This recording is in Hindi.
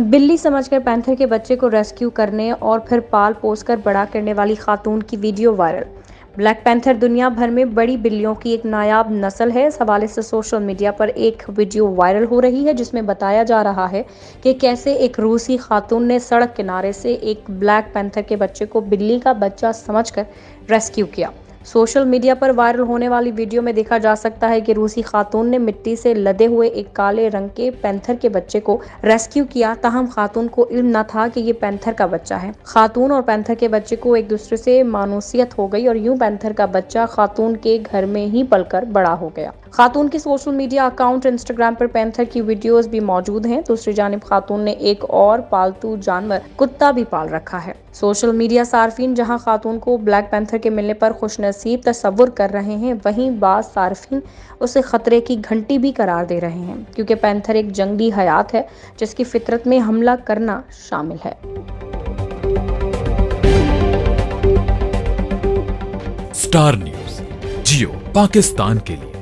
बिल्ली समझकर पैंथर के बच्चे को रेस्क्यू करने और फिर पाल पोस कर बड़ा करने वाली खातून की वीडियो वायरल। ब्लैक पैंथर दुनिया भर में बड़ी बिल्लियों की एक नायाब नस्ल है। इस हवाले से सोशल मीडिया पर एक वीडियो वायरल हो रही है जिसमें बताया जा रहा है कि कैसे एक रूसी खातून ने सड़क किनारे से एक ब्लैक पैंथर के बच्चे को बिल्ली का बच्चा समझकर रेस्क्यू किया। सोशल मीडिया पर वायरल होने वाली वीडियो में देखा जा सकता है कि रूसी खातून ने मिट्टी से लदे हुए एक काले रंग के पैंथर के बच्चे को रेस्क्यू किया। ताहम खातून को इल्म न था कि ये पैंथर का बच्चा है। खातून और पैंथर के बच्चे को एक दूसरे से मानूसियत हो गई और यूं पैंथर का बच्चा खातून के घर में ही पलकर बड़ा हो गया। खातून की सोशल मीडिया अकाउंट इंस्टाग्राम पर पैंथर की वीडियोस भी मौजूद हैं। दूसरी जानिब खातून ने एक और पालतू जानवर कुत्ता भी पाल रखा है। सोशल मीडिया सार्फिन जहां खातून को ब्लैक पैंथर के मिलने पर खुशनसीब तस्वुर कर रहे हैं, वहीं बाज़ सार्फिन उसे खतरे की घंटी भी करार दे रहे हैं, क्योंकि पैंथर एक जंगली हयात है जिसकी फितरत में हमला करना शामिल है। स्टार न्यूज़ जियो पाकिस्तान के लिए।